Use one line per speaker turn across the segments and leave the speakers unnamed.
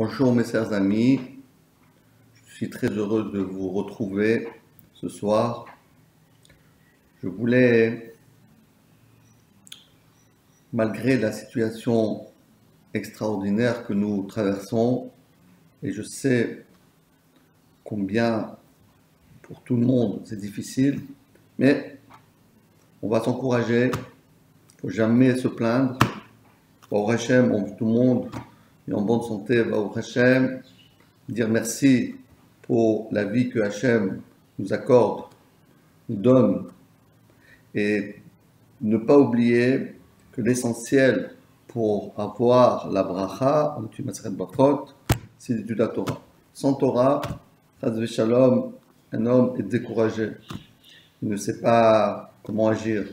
Bonjour mes chers amis, je suis très heureux de vous retrouver ce soir. Je voulais, malgré la situation extraordinaire que nous traversons, et je sais combien pour tout le monde c'est difficile, mais on va s'encourager, il ne faut jamais se plaindre. Au Hachem, tout le monde est en bonne santé, va au Hachem, dire merci pour la vie que Hachem nous accorde, nous donne, et ne pas oublier que l'essentiel pour avoir la bracha, en étude Masechet Brachot, c'est l'étude de la Torah. Sans Torah, Chas v'Shalom, un homme est découragé. Il ne sait pas comment agir,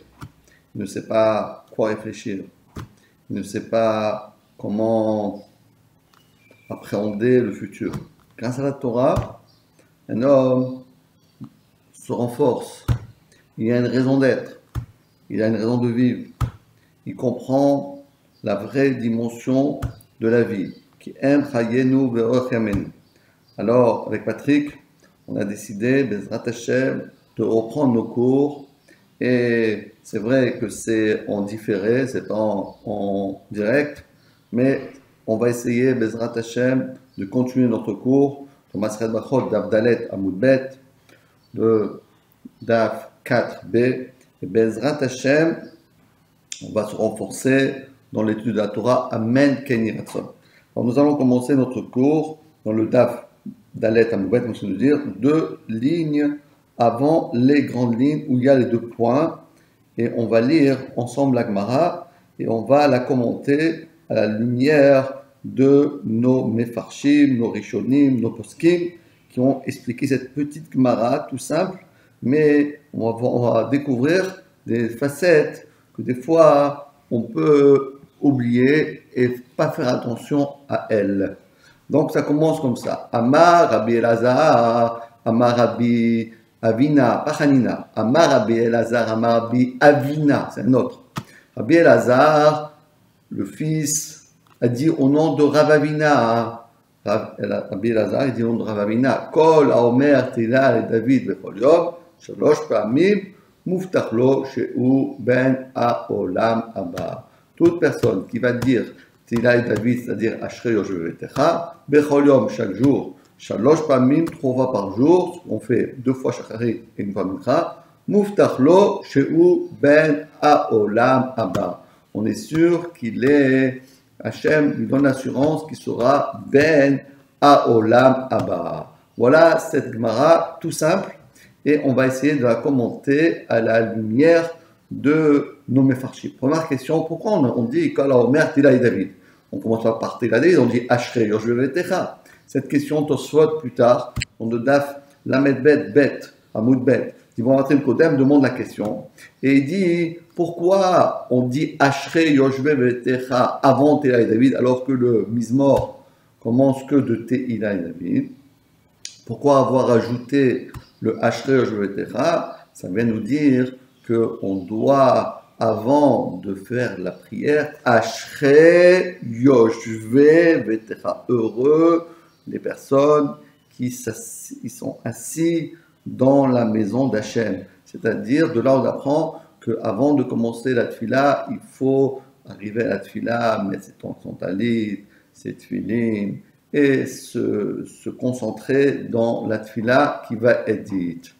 il ne sait pas quoi réfléchir, il ne sait pas comment appréhender le futur. Grâce à la Torah, un homme se renforce, il a une raison d'être, il a une raison de vivre, il comprend la vraie dimension de la vie. Qui aime chayenu ve'orach yamenu. Alors, avec Patrick, on a décidé, Bezrat Hashem, de reprendre nos cours. Et c'est vrai que c'est en différé, c'est pas en direct, mais on va essayer, Bezrat Hashem, de continuer notre cours. Thomas Masechet Brachot, Daf Dalet Amud Bet, de Daf 4b. Et Bezrat Hashem, on va se renforcer dans l'étude de la Torah. Amen Ken Yireh Ratzon. Alors nous allons commencer notre cours dans le Daf Dalet Amud Bet, on va dire 2 lignes avant les grandes lignes où il y a les 2 points. Et on va lire ensemble la Gemara et on va la commenter à la lumière de nos Mefarshim, nos Rishonim, nos Poskim qui ont expliqué cette petite Gemara tout simple, mais on va découvrir des facettes que des fois on peut oublier et pas faire attention à elles. Donc ça commence comme ça. Amar Rabbi Elazar, Amar Rabbi Avina, pas Hanina. Amar Rabbi Elazar, Amar Rabbi Avina, c'est un autre. Rabbi Elazar, le fils, a dit au nom de Rav Avina. Rabbi Elazar, il dit au nom de Rav Avina. Kol haomer tila le David bechol yom, shalosh pa'amim, muftach lo she'u ben ha'olam haba. Toute personne qui va dire Tila et David, c'est-à-dire Ashrei Yoshve Vetecha, bechol yom, chaque jour, shalosh pa'amim, 3 fois par jour, on fait 2 fois Shacharit et 1 fois Mincha, muftach lo she'u ben ha'olam haba. On est sûr qu'il est, Hachem lui donne l'assurance qu'il sera ben ha'olam haba. Voilà cette Gemara tout simple. Et on va essayer de la commenter à la lumière de nos Mefarshim. Première question, pourquoi on dit Kol haomer Tila et David? On commence par Tila et David, on dit Ashrei Yoshve Vetecha. Cette question, Tosfot, plus tard, on de Daf Lamed Bet Bet, Amud Bet, Divon Matrim Kodem demande la question. Et il dit, pourquoi on dit Ashrei Yoshve Vetecha avant Tila et David, alors que le Mizmor commence que de Tila et David? Pourquoi avoir ajouté le Ashrei Yoshve Vetecha? Ça vient nous dire qu'on doit, avant de faire la prière, Ashrei Yoshve Vetecha. Heureux les personnes qui sont assis dans la maison d'Hachem. C'est-à-dire, de là on apprend qu'avant de commencer la tfila, il faut arriver à la tfila, mettre son talit, ses tfilin, et se concentrer dans la tfila qui va être dite.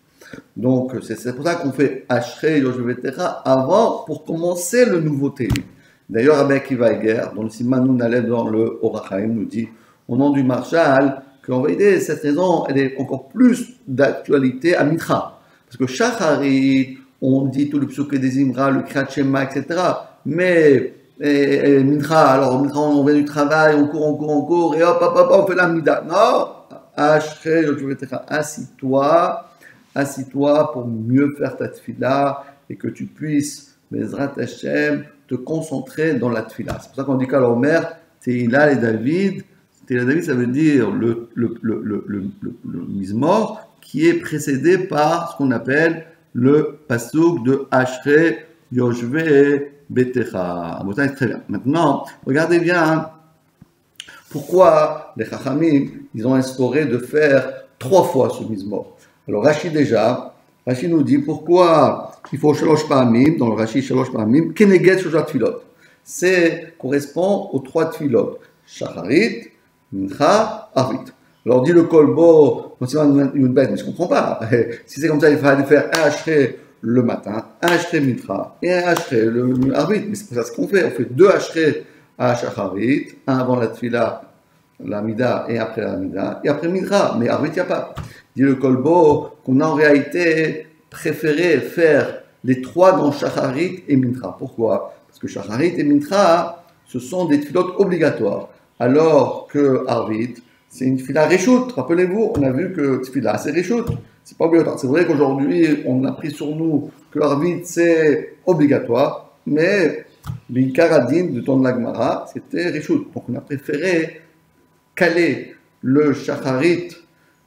Donc, c'est pour ça qu'on fait Ashrei Yoshve Vetecha avant, pour commencer le nouveau Télim. D'ailleurs, Rabbi Akiva Eger, dans le Siman Nun Aleph, dans le Orach Chaim, nous dit, au nom du Marshal, qu'en vérité, cette raison, elle est encore plus d'actualité à Mitra. Parce que Shacharit, on dit tout le psuké des Imra, le Kriyat Shema, etc. Mais, Mitra, alors Mitra, on vient du travail, on court, et hop, on fait la Mida. Non, Ashrei Yoshve Vetecha, assis-toi pour mieux faire ta tfila et que tu puisses, Bezrat Hashem, te concentrer dans la tfila. C'est pour ça qu'on dit Kol haomer Tila et David. Tila et David, ça veut dire le Mizmor qui est précédé par ce qu'on appelle le pasuk de Ashrei Yoshve Vetecha. Très bien. Maintenant, regardez bien Pourquoi les Chachamim, ils ont instauré de faire 3 fois ce Mizmor? Alors Rashi nous dit pourquoi il faut Shalosh Pa'amim, dans le Rashi Shalosh Pa'amim, Keneged Shoshat Tfilot. C'est correspond aux 3 Tfilot, Shacharit, Mincha, Arvit. Alors dit le Kolbo, mais je ne comprends pas. Si c'est comme ça, il fallait faire un Ashrei le matin, un Ashrei Mincha et un Ashrei le Arvit. Mais c'est pas ça ce qu'on fait. On fait 2 Ashrei à Shacharit, un avant la Tfila, la Mida, et après la Mida, et après Mincha. Mais Arvit, il n'y a pas. Dit le Kolbo qu'on a en réalité préféré faire les 3 dans Shacharit et Mincha. Pourquoi? Parce que Shacharit et Mincha, ce sont des tfilotes obligatoires. Alors que Arvit, c'est une tfila Réchout. Rappelez-vous, on a vu que tfila, c'est Réchout. C'est pas obligatoire. C'est vrai qu'aujourd'hui, on a pris sur nous que Arvit, c'est obligatoire, mais l'Ikaradin de Ton Lagmara, c'était Réchout. Donc on a préféré caler le Shacharit,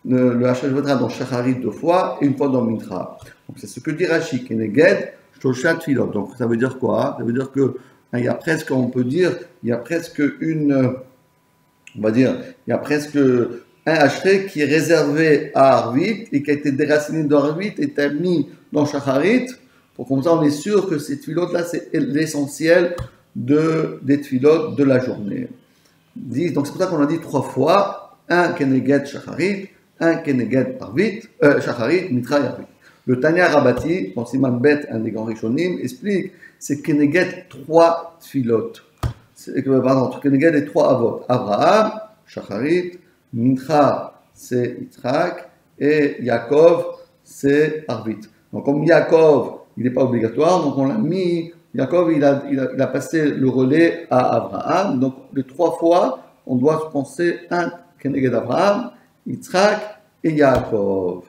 le Hachal Vodra dans Shacharit 2 fois et 1 fois dans Mincha. Donc c'est ce que dit Rashi, Keneged, Shoshat Tfilot. Donc ça veut dire quoi? Ça veut dire que il y a presque, on peut dire, il y a presque une, on va dire, il y a presque un Ashrei qui est réservé à Arvit et qui a été déraciné dans Arvit et été mis dans Shacharit. Pour comme ça, on est sûr que ces tfilotes-là, c'est l'essentiel des tfilotes de la journée. Donc c'est pour ça qu'on a dit 3 fois, un Keneged Shacharit, un Keneged Arvit, Shacharit, Mitra et Arvit. Le Tanya Rabati, dans Siman Bet, un des grands Rishonim, explique, c'est Keneged 3 tfilotes. Pardon, Keneged et 3 avot. Abraham, Shacharit, Mincha, c'est Yitzhak, et Yaakov, c'est Arvit. Donc comme Yaakov, il n'est pas obligatoire, donc on l'a mis, Yaakov, il a passé le relais à Abraham. Donc les 3 fois, on doit penser un Keneged Abraham, Yitzhak et Yaakov.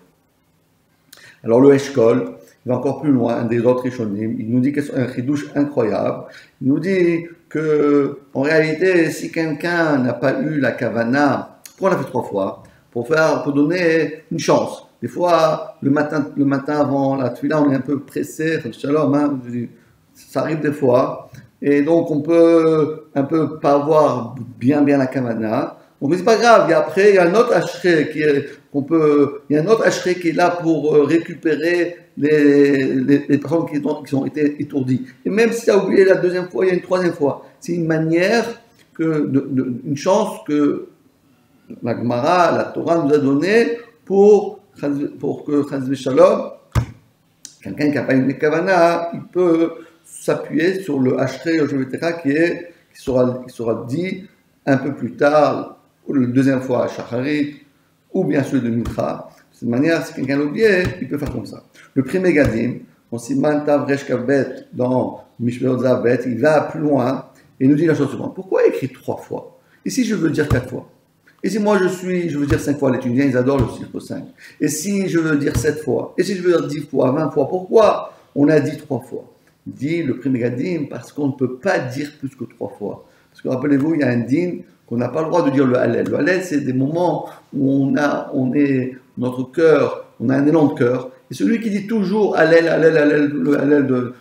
Alors le Eshkol, il va encore plus loin, un des autres Rishonim, il nous dit un chidouche incroyable, il nous dit que en réalité, si quelqu'un n'a pas eu la kavana, pourquoi on l'a fait 3 fois? Pour donner une chance. Des fois, le matin avant la tefila, on est un peu pressé, shalom, hein, ça arrive des fois, et donc on peut un peu pas avoir bien la kavana. Donc c'est pas grave, il y a un autre Ashrei qui est là pour récupérer les personnes qui ont été étourdies. Et même si tu as oublié la 2e fois, il y a une 3e fois. C'est une manière, une chance que la Gemara, la Torah nous a donnée pour que Chaz v'Shalom, quelqu'un qui n'a pas une Kavana, il peut s'appuyer sur le Ashrei Yoshvetera qui sera dit un peu plus tard, la 2e fois à Shacharit, ou bien celui de Mincha. De cette manière, si quelqu'un l'a oublié, il peut faire comme ça. Le Pri Megadim, on Siman Tav Resh Kavbet, dans Mishmeot Zavet, il va plus loin et nous dit la chose suivante. Pourquoi écrit 3 fois? Et si je veux dire 4 fois? Et si moi je veux dire 5 fois, les Tunisiens, ils adorent le chiffre 5. Et si je veux dire 7 fois? Et si je veux dire 10 fois, 20 fois? Pourquoi on a dit 3 fois? Dit le Pri Megadim, parce qu'on ne peut pas dire plus que 3 fois. Parce que rappelez-vous, il y a un din qu'on n'a pas le droit de dire le Hallel. Le Hallel, c'est des moments où notre cœur, on a un élan de cœur. Et celui qui dit toujours Hallel, Hallel, Hallel, le Hallel de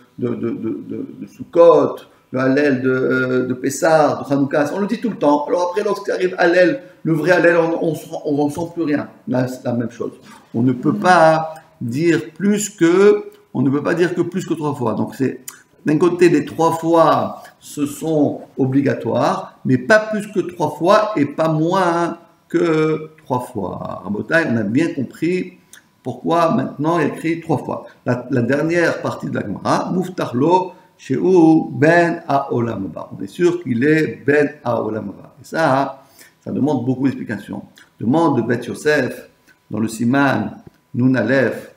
Sukkot, le Hallel de Pessah, de Hanouka, on le dit tout le temps. Alors après, lorsqu'il arrive Hallel, le vrai Hallel, on ne sent plus rien. Là, c'est la même chose. On ne peut pas dire que plus que 3 fois. Donc c'est d'un côté, les 3 fois, ce sont obligatoires, mais pas plus que 3 fois et pas moins que 3 fois. Rabotai, on a bien compris pourquoi maintenant il y a écrit 3 fois. La dernière partie de la Gemara, Muftarlo, Shehu Ben Haolam Haba. On est sûr qu'il est Ben Haolam Haba. Et ça demande beaucoup d'explications. Demande de Beth Yosef, dans le Siman, Nun Aleph,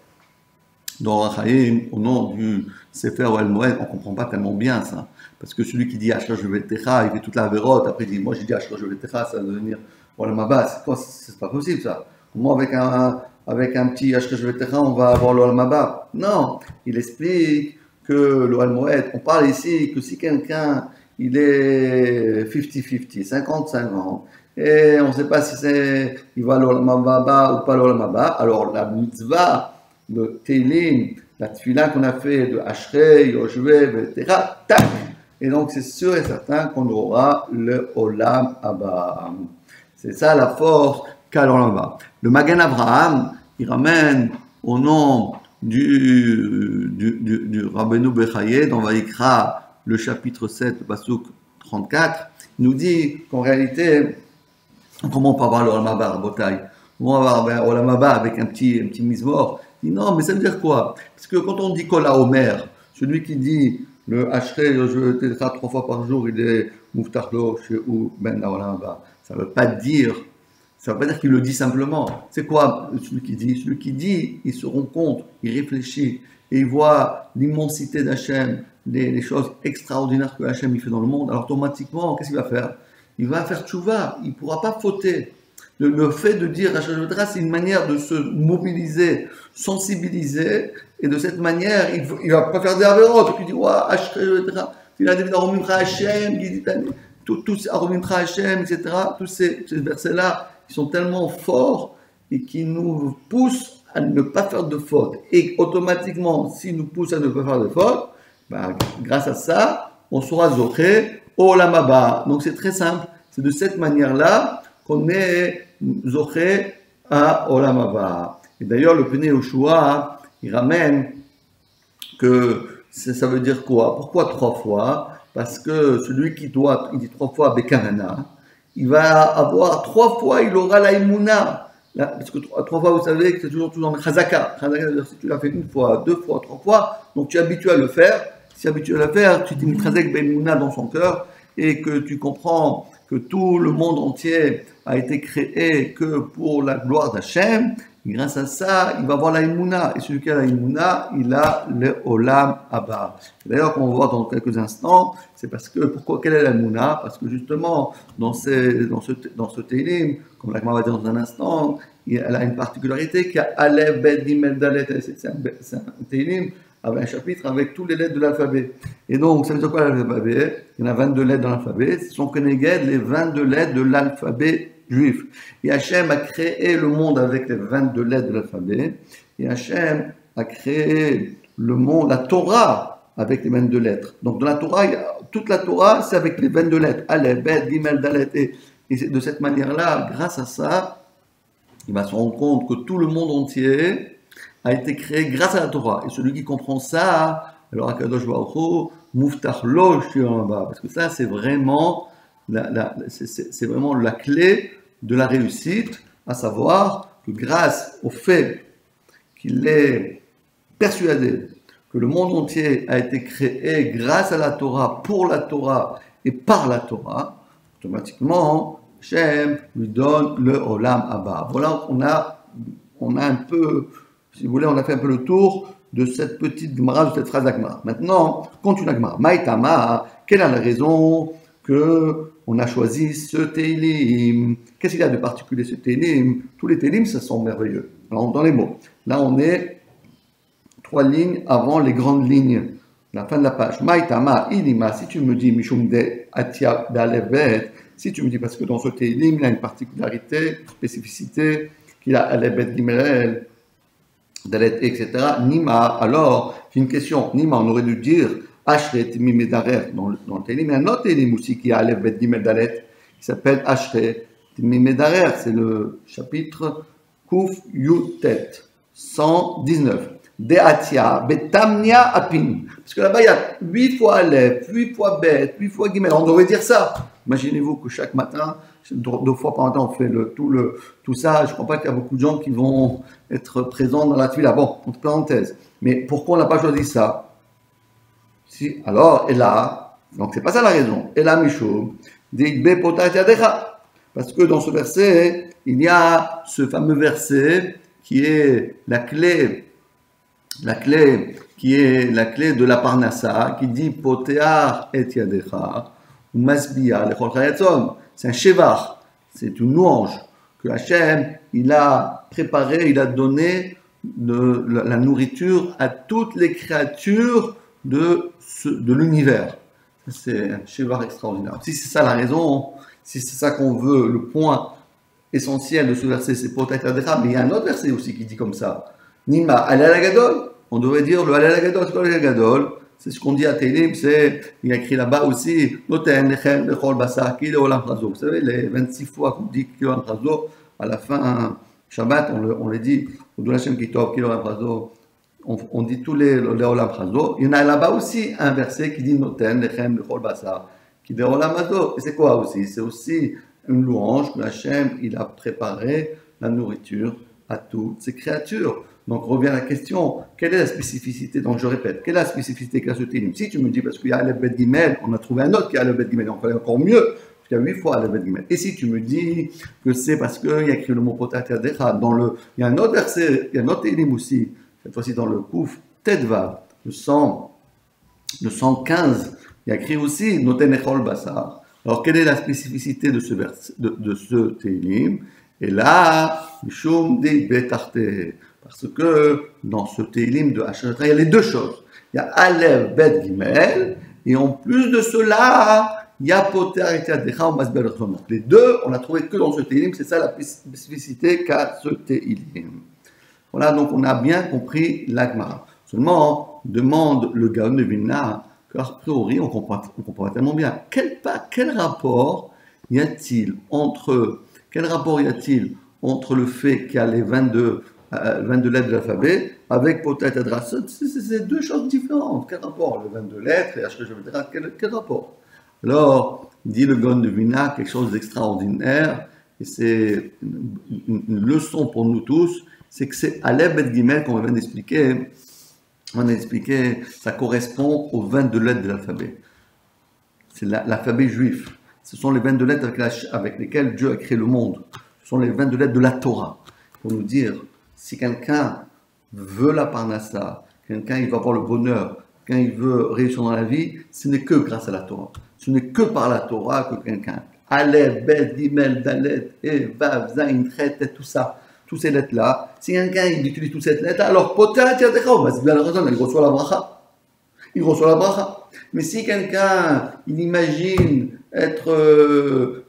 dans Rachaim, au nom du Sefer Ohel Moed, on ne comprend pas tellement bien ça. Parce que celui qui dit Ashra Jovetecha, il fait toute la vérote, après il dit, moi j'ai dit Ashra Jovetecha, ça va devenir Olam Haba. C'est pas possible ça. Comment avec un petit Ashra Jovetecha, on va avoir l'Olam Haba? Non, il explique que l'Ohel Moed, on parle ici que si quelqu'un, il est 50-50, 50-50, et on ne sait pas si il va à l'Olam Haba ou pas l'Olam Haba, alors la mitzvah, le Télim, la tefila qu'on a fait de Ashrei, Yoshua, etc., tac, Et donc, c'est sûr et certain qu'on aura le Olam Abba. C'est ça la force qu'a l'Olam Abba. Le Magan Abraham, il ramène au nom du Rabbeinu Bechaye, dans Vaïkra, le chapitre 7, le Pasuk 34, il nous dit qu'en réalité, comment on peut avoir le Olam Abba, Rabotai? Comment on va avoir Olam Abba avec un petit mizmor? Il dit non, mais ça veut dire quoi? Parce que quand on dit Kola Omer, celui qui dit le Ashrei, je t'aiderai 3 fois par jour, il est Muftarlo, ou Ben Olam Abba. Ça ne veut pas dire qu'il le dit simplement. C'est quoi celui qui dit? Celui qui dit, il se rend compte, il réfléchit, et il voit l'immensité d'Hachem, les choses extraordinaires que Hachem il fait dans le monde. Alors automatiquement, qu'est-ce qu'il va faire? Il va faire tchouva, il ne pourra pas fauter. Le fait de dire Hachem, c'est une manière de se mobiliser, sensibiliser, et de cette manière, il ne va pas faire des avérotes. Puis il dit, ouais, Hachem, il a des Hachem, tous Aromimcha Hachem, etc. Tous ces versets-là, ils sont tellement forts et qui nous poussent à ne pas faire de faute. Et automatiquement, s'ils nous poussent à ne pas faire de faute, ben, grâce à ça, on sera Zoché Olam Abba. Donc c'est très simple. C'est de cette manière-là qu'on est Zoché à Olam Abba. Et d'ailleurs, le Pnei Yoshua, il ramène que ça veut dire quoi? Pourquoi 3 fois? Parce que celui qui doit, il dit 3 fois Bekamana, il va avoir 3 fois, il aura la Imuna. Parce que 3 fois, vous savez que c'est toujours dans le Chazaka. Chazaka, si tu l'as fait 1 fois, 2 fois, 3 fois, donc tu es habitué à le faire. Si tu es habitué à le faire, tu t'es mis Chazak Beimuna dans son cœur et que tu comprends que tout le monde entier a été créé que pour la gloire d'Hachem. Grâce à ça, il va avoir la Imuna. Et celui qui a la Imuna, il a le Olam Abba. D'ailleurs, qu'on va voir dans quelques instants, c'est parce que, quelle est la Imuna? Parce que justement, dans ce Télim, comme la Gemara va dire dans un instant, elle a une particularité qui a Aleph, Bet, Gimel, Dalet. C'est un Télim avec un chapitre avec tous les lettres de l'alphabet. Et donc, ça veut dire quoi l'alphabet? Il y en a 22 lettres dans l'alphabet. Ce sont Keneged, les 22 lettres de l'alphabet juif. Et Hachem a créé le monde avec les 22 lettres de l'alphabet. Et Hachem a créé le monde, la Torah, avec les 22 lettres. Donc, dans la Torah, toute la Torah, c'est avec les 22 lettres. Aleph, Bet, Gimel, Dalet. Et de cette manière-là, grâce à ça, il va se rendre compte que tout le monde entier a été créé grâce à la Torah. Et celui qui comprend ça, alors Akadosh Baruch Hu, Muftach Lo Shir, parce que ça, c'est vraiment c'est vraiment la clé de la réussite, à savoir que grâce au fait qu'il est persuadé que le monde entier a été créé grâce à la Torah, pour la Torah et par la Torah, automatiquement, Hachem lui donne le Olam Abba. Voilà, on a un peu, si vous voulez, on a fait un peu le tour de cette petite Gemara, de cette phrase d'Agmara. Maintenant, continue la Gemara. Maïtama, quelle est la raison qu'on a choisi ce Télim? Qu'est-ce qu'il y a de particulier ce Télim? Tous les Télim, ça sont merveilleux. Alors, dans les mots. Là, on est 3 lignes avant les grandes lignes, la fin de la page. Maïtama, ilima, si tu me dis, Mishum de Atia d'Alevet, si tu me dis, parce que dans ce Télim, il a une particularité, spécificité, qu'il a Alebet Gimel, Dalet, etc. Nima, alors, j'ai une question. Nima, on aurait dû dire Ashret Mimedarer dans le Télim. Il y a un autre Télim aussi qui a Alebet Gimel Dalet, qui s'appelle Ashret Mimedarer. C'est le chapitre Kuf Yutet 119. Deatia, Betamnia Apin. Parce que là-bas, il y a 8 fois Aleph, 8 fois Bet, 8 fois Gimel. On devrait dire ça. Imaginez-vous que chaque matin, 2 fois par matin, on fait tout ça. Je ne crois pas qu'il y a beaucoup de gens qui vont être présents dans la tefila. Bon, entre parenthèses. Mais pourquoi on n'a pas choisi ça? Si, alors, et là, donc c'est pas ça la raison. Et là, Mishum, Digbe Potat Yadecha. Parce que dans ce verset, il y a ce fameux verset qui est la clé qui est la clé de la Parnassa, qui dit Potear et Yadecha, ou Masbia, lechol chayatzon. C'est un shevar, c'est une louange que Hachem, il a préparé, il a donné la nourriture à toutes les créatures de l'univers. C'est un shevar extraordinaire. Si c'est ça la raison, si c'est ça qu'on veut, le point essentiel de ce verset, c'est Potear et Yadecha, mais il y a un autre verset aussi qui dit comme ça. Nima, Halal Gadol. On devrait dire le Halal Gadol. C'est quoi le Halal Gadol? C'est ce qu'on dit à Télim, il y a écrit là-bas aussi, Noten lechem lechol basar ki leolam chazo. Vous savez, les 26 fois qu'on dit ki leolam chazo, à la fin, Shabbat, on les dit, Odul Hashem ki tov, ki leolam chazo, on dit tous les leolam chazo. Il y en a là-bas aussi un verset qui dit Noten lechem lechol basar ki leolam chazo. Et c'est quoi aussi? C'est aussi une louange que Hashem, il a préparé la nourriture à toutes ces créatures. Donc revient la question, quelle est la spécificité? Donc je répète, quelle est la spécificité qu'a ce Télim? Si tu me dis, parce qu'il y a Aleph Bet Gimel, on a trouvé un autre qui a Aleph Bet Gimel, donc on fait encore mieux, parce qu'il y a 8 fois Aleph Bet Gimel. Et si tu me dis que c'est parce qu'il y a écrit le mot Potat Yadecha, il y a un autre verset, il y a un autre Télim aussi, cette fois-ci dans le Kouf, Tedvav, le 115, il y a écrit aussi Noten Echol Basar. Alors quelle est la spécificité de ce verset, de ce Télim? Et là, Mishum de Betarte. Parce que dans ce Télim de Hachanatra, il y a les deux choses. Il y a Aleph, Bet, Gimel, et en plus de cela, il y a Poter et Yadecha ou Masber Rechonot. Les deux, on n'a trouvé que dans ce Télim, c'est ça la spécificité qu'a ce Télim. Voilà, donc on a bien compris l'Agmara. Seulement, demande le Gaon de Vilna, car a priori, on comprend tellement bien. Quel rapport y a-t-il entre le fait qu'il y a les 22 lettres de l'alphabet avec Potat Yadecha? C'est deux choses différentes. Quel rapport? Les 22 lettres et Hachanatra, quel rapport? Alors, dit le Gaon de Vilna, quelque chose d'extraordinaire, et c'est une leçon pour nous tous, c'est que c'est Aleph Bet Gimel qu'on vient d'expliquer. On a expliqué, ça correspond aux 22 lettres de l'alphabet. C'est l'alphabet juif. Ce sont les 22 lettres avec lesquelles Dieu a créé le monde. Ce sont les 22 lettres de la Torah. Pour nous dire, si quelqu'un veut la parnassa, quelqu'un il va avoir le bonheur, quelqu'un il veut réussir dans la vie, ce n'est que grâce à la Torah. Ce n'est que par la Torah que quelqu'un, Aleph, Bet, Gimel, Dalet, Et, Vav, Zain, Chet, et tout ça, toutes ces lettres-là, si quelqu'un il utilise toutes ces lettres, alors Potat Yadecha, il reçoit la bracha. Il reçoit la bracha. Mais si quelqu'un il imagine être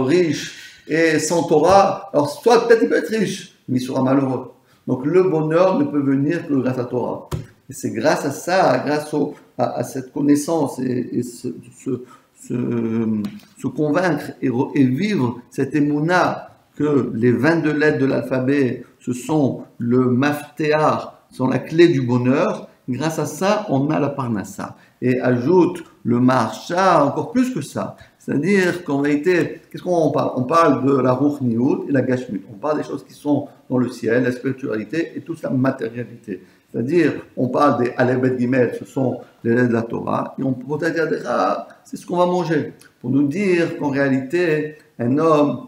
riche et sans Torah, alors soit peut-être il peut être riche, mais il sera malheureux. Donc le bonheur ne peut venir que grâce à la Torah. Et c'est grâce à ça, grâce à cette connaissance et se convaincre et vivre cette émouna que les 22 lettres de l'alphabet, ce sont le maftéar, sont la clé du bonheur. Grâce à ça, on a la parnassa. Et ajoute le marcha encore plus que ça. C'est-à-dire qu'en réalité, qu'est-ce qu'on parle? On parle de la ruchniut et la gashmut. On parle des choses qui sont dans le ciel, la spiritualité et toute la matérialité. C'est-à-dire, on parle des Aleph Bet Gimel, ce sont les lettres de la Torah, et on peut dire, c'est ce qu'on va manger. Pour nous dire qu'en réalité, un homme,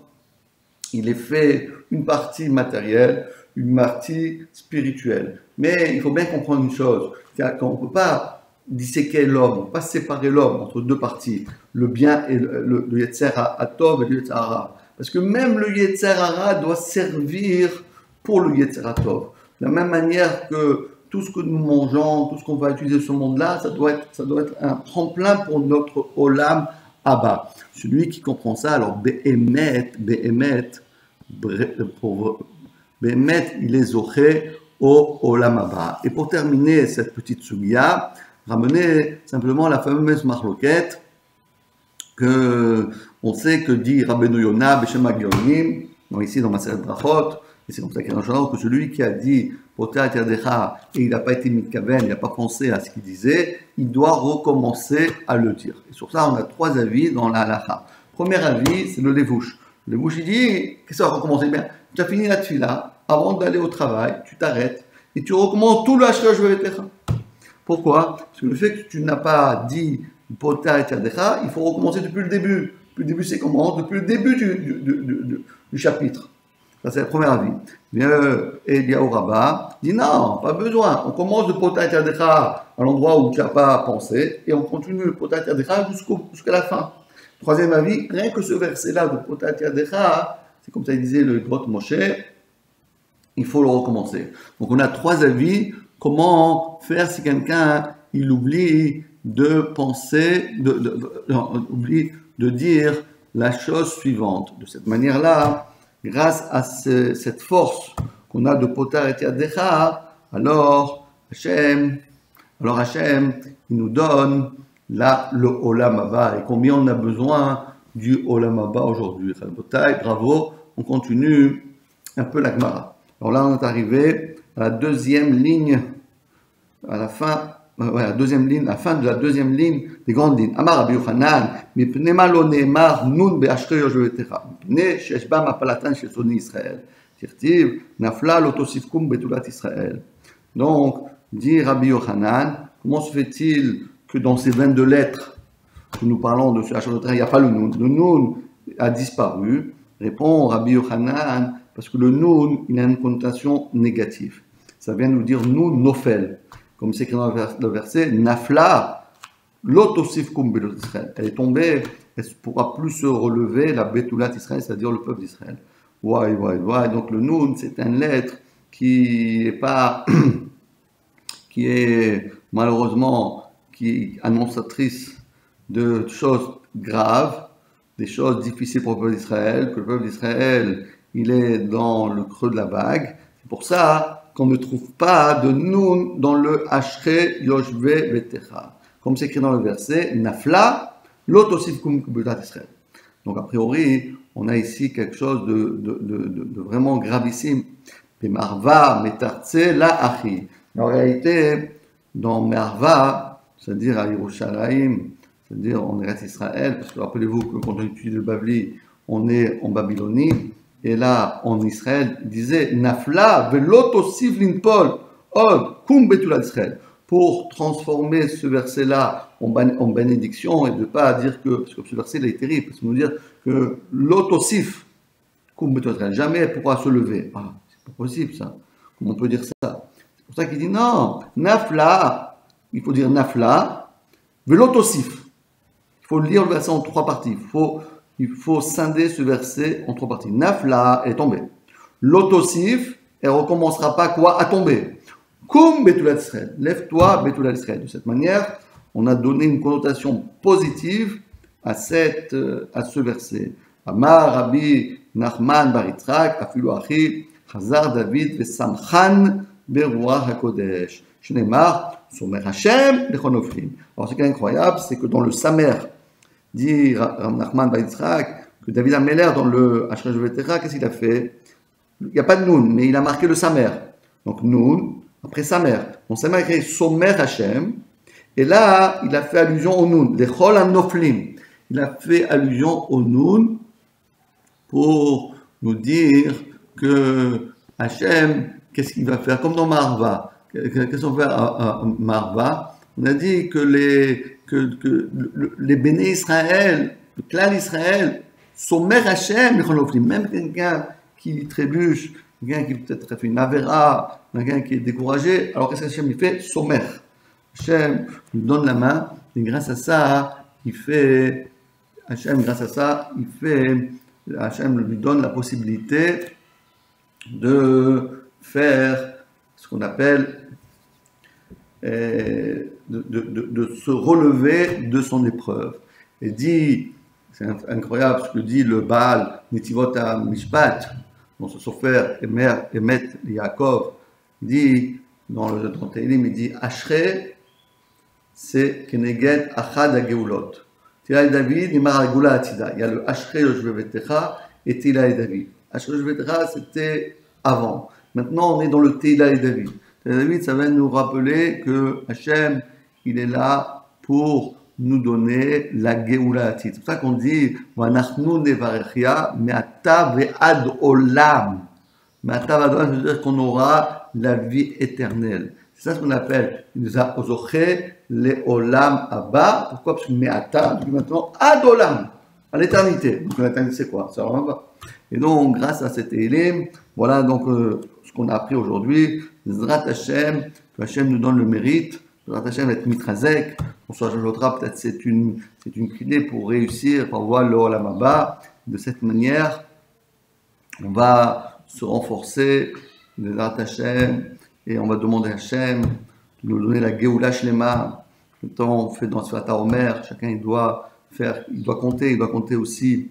il est fait une partie matérielle, une partie spirituelle. Mais il faut bien comprendre une chose, qu'on ne peut pas disséquer l'homme, on ne peut pas séparer l'homme entre deux parties, le bien et le Yetzer HaTov et le Yetzer Hara. Parce que même le Yetzer Hara doit servir pour le Yetzer HaTov. De la même manière que tout ce que nous mangeons, tout ce qu'on va utiliser sur ce monde-là, ça doit être un tremplin pour notre Olam Abba. Celui qui comprend ça, alors Behemet, il est zoché au Olam Abba. Et pour terminer cette petite sugya, ramener simplement la fameuse marloquette que on sait que dit Rabbeinu Yonah Beshem HaGeonim, ici dans Maseret Brachot, et c'est comme ça qu'il y a un que celui qui a dit Potat Yadecha et il n'a pas été mitkaven, il n'a pas pensé à ce qu'il disait, il doit recommencer à le dire. Et sur ça, on a 3 avis dans la halacha. Premier avis, c'est le levouche. Le levouche, il dit, qu'est-ce que ça va recommencer? Bien, tu as fini la tefila, avant d'aller au travail, tu t'arrêtes et tu recommences tout le hashkash ve'etlecha. Pourquoi? Parce que le fait que tu n'as pas dit Potat Yadecha, il faut recommencer depuis le début. Depuis le début, c'est comment? Depuis le début du chapitre. Ça, c'est le premier avis. Eliyahu Rabbah dit non, pas besoin. On commence de Potat Yadecha à l'endroit où tu n'as pas pensé et on continue le Potat Yadecha jusqu'à la fin. Troisième avis, rien que ce verset-là de Potat Yadecha, c'est comme ça il disait le Drot Moshe, il faut le recommencer. Donc on a 3 avis. Comment faire si quelqu'un il oublie de penser, oublie de dire la chose suivante. De cette manière-là, grâce à cette force qu'on a de Potat Yadecha, alors Hachem Alors Hachem, il nous donne là le Olam Haba. Et combien on a besoin du Olam Haba aujourd'hui. Bravo, on continue un peu la Gemara. Alors là, on est arrivé à la deuxième ligne, à la fin, la deuxième ligne, la fin de la deuxième ligne des grandes lignes. Amar Rabbi Yochanan, mipnei ma lo ne'emar nun be'ashrei yoshvetecha, mipnei sheyesh ba mapalatan shel tzoni Israël. Tirtiv, nafla lo tosifkum betulat Israël. Donc, dit Rabbi Yochanan, comment se fait-il que dans ces 22 lettres que nous parlons de ce Hachot, il n'y a pas le Nun? Le Nun a disparu. Répond Rabbi Yochanan, parce que le Nun, il a une connotation négative. Ça vient nous dire Nun Nofel. Comme c'est écrit dans le verset, Nafla, l'otosifkum betulat Israël. Elle est tombée, elle ne pourra plus se relever, la Betulat Israël, c'est-à-dire le peuple d'Israël. Donc le Nun, c'est une lettre qui est pas, qui est malheureusement, qui est annonciatrice de choses graves, des choses difficiles pour le peuple d'Israël, que le peuple d'Israël, il est dans le creux de la vague. C'est pour ça qu'on ne trouve pas de Nun dans le Ashrei Yoshve Vetecha. Comme c'est écrit dans le verset, Nafla, l'otosifkum betulat Israël. Donc a priori, on a ici quelque chose de vraiment gravissime. Marva, metartse, la achi. En réalité, dans Merva, c'est-à-dire à Yerushalayim, c'est-à-dire en Eretz Israël, parce que rappelez-vous que quand on étudie le Bavli, on est en Babylonie, et là, en Israël, il disait Nafla, velotosiv linpol, od, kum betulat Israël, pour transformer ce verset-là en bénédiction et de ne pas dire que, parce que ce verset-là est terrible, parce que nous dire que l'otosif, kum betulat Israël, jamais elle pourra se lever. Ah, c'est pas possible ça. Comment on peut dire ça? C'est pour ça qu'il dit non, Nafla, il faut dire Nafla, velotosif. Il faut lire le verset en trois parties. Il faut scinder ce verset en trois parties. Nafla, elle est tombée. L'otosif, elle ne recommencera pas quoi? À tomber. Kum betulat Israël. Lève-toi, betulat Israël. De cette manière, on a donné une connotation positive à ce verset. Amar Rabbi Nachman bar Yitzhak, afilu achi, Chazar David vesamchan beruach hakodesh. Shneimar, somer Hashem lechonoflim. Alors ce qui est incroyable, c'est que dans le Samer, dit Rabbi Nachman bar Yitzhak, que David Ameller dans le Ashrei Yoshvetecha, qu'est-ce qu'il a fait? Il n'y a pas de Nun, mais il a marqué le Samer. Donc Nun, après Samer. Donc Samer a écrit Somer Hashem, et là, il a fait allusion au Nun, les Chol Noflim. Il a fait allusion au Nun pour nous dire que Hashem, qu'est-ce qu'il va faire? Comme dans Marva. Qu'est-ce qu'on fait à Marva? On a dit que les béné Israël, le clan Israël, Somer Hashem, même quelqu'un qui trébuche, quelqu'un qui peut-être a fait une avéra, quelqu'un qui est découragé, alors qu'est-ce qu'Hachem il fait? Somer. Hachem lui donne la main, et grâce à ça, Hachem lui donne la possibilité de faire ce qu'on appelle de se relever de son épreuve. Et dit, c'est incroyable ce que dit le Baal Netivot Mishpat, dans ce Sofer Emet Yaakov, il dit, dans Tehillim, il dit Ashrei, c'est Keneged Achad HaGeulot. Tila et David, Nimar HaGeula Atida. Il y a le Ashrei Yoshvetecha et Tila et David. Ashrei Yoshvetecha, c'était avant. Maintenant, on est dans le Tila et David. Tila et David, ça va nous rappeler que Hachem, il est là pour nous donner la Geoula Atid. C'est pour ça qu'on dit Vanachnu Nevarechia Me'ata ve'ad olam. Me'ata ve'ad olam, c'est-à-dire qu'on aura la vie éternelle. C'est ça ce qu'on appelle Zoché le olam haba. Pourquoi? Parce que Me'ata, depuis maintenant, ad olam, à l'éternité. Donc l'éternité, c'est quoi? C'est olam haba. Et donc, grâce à cet Elim, voilà donc ce qu'on a appris aujourd'hui. Zrat Hashem, que Hashem nous donne le mérite. Zrat Hashem être mitrazek. Pour soi, peut-être c'est une clé pour réussir, pour voir le olam haba. De cette manière, on va se renforcer, Zrat Hashem, et on va demander à Hashem de nous donner la Geoula Shlema. Le temps on fait dans Sfat HaOmer, chacun il doit compter aussi.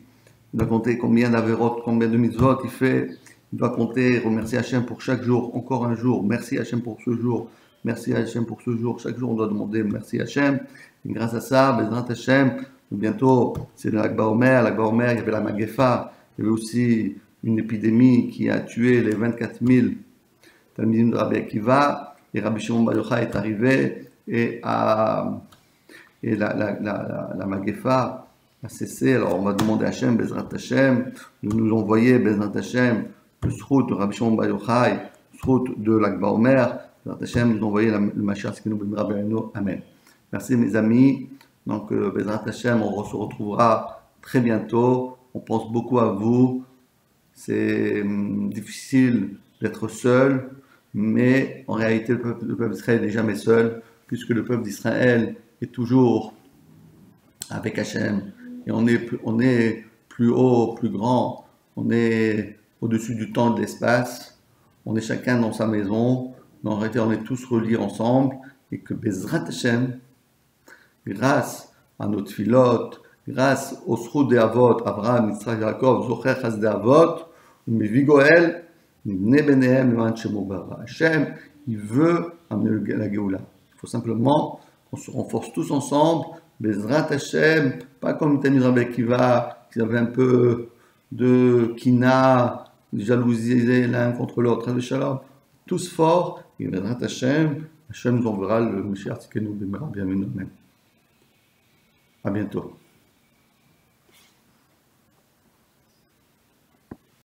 Il doit compter combien d'avérotes, combien de mitzvot il fait. Il doit compter, remercier Hachem pour chaque jour, encore un jour. Merci Hachem pour ce jour. Merci à Hachem pour ce jour. Chaque jour, on doit demander merci à Hachem. Et grâce à ça, Bezrat Hachem, bientôt, c'est le Lag BaOmer. Lag BaOmer, il y avait la Magefa. Il y avait aussi une épidémie qui a tué les 24 000 Talmidim de Rabbi Akiva. Et Rabbi Shimon Bar Yochai est arrivé et la Magefa a cessé. Alors, on va demander à Hachem, Bezrat Hachem, de nous envoyer, Bezrat Hachem, le Srout de Rabbi Shimon Bar Yochai, le Srout de Lag BaOmer. Bezrat Hachem, nous envoyer le Mashiach Tzidkenu B'mihera b'yameinu. Amen. Merci mes amis. Donc, Bezrat Hachem, on se retrouvera très bientôt. On pense beaucoup à vous. C'est difficile d'être seul, mais en réalité, le peuple d'Israël n'est jamais seul, puisque le peuple d'Israël est toujours avec Hachem. Et on est plus haut, plus grand. On est au-dessus du temps et de l'espace. On est chacun dans sa maison. Mais en réalité, on est tous reliés ensemble. Et que Bezrat Hachem, grâce à notre filote, grâce au Srout des Avot, Abraham, Yitzhak, Yaakov, Zocher Chasdei Avot, Mevi Goel, Nibnei Benehem, Leman Shemo Bara. Hachem, il veut amener la Géoula. Il faut simplement qu'on se renforce tous ensemble, Bezrat Hachem, pas comme Tani Rabbi Akiva, qui avait un peu de kina, de jalousie l'un contre l'autre, tous forts, et Bezrat Hachem, Hachem nous enverra le Mashiach Tzidkenu B'mihera b'yameinu. Amen. À bientôt.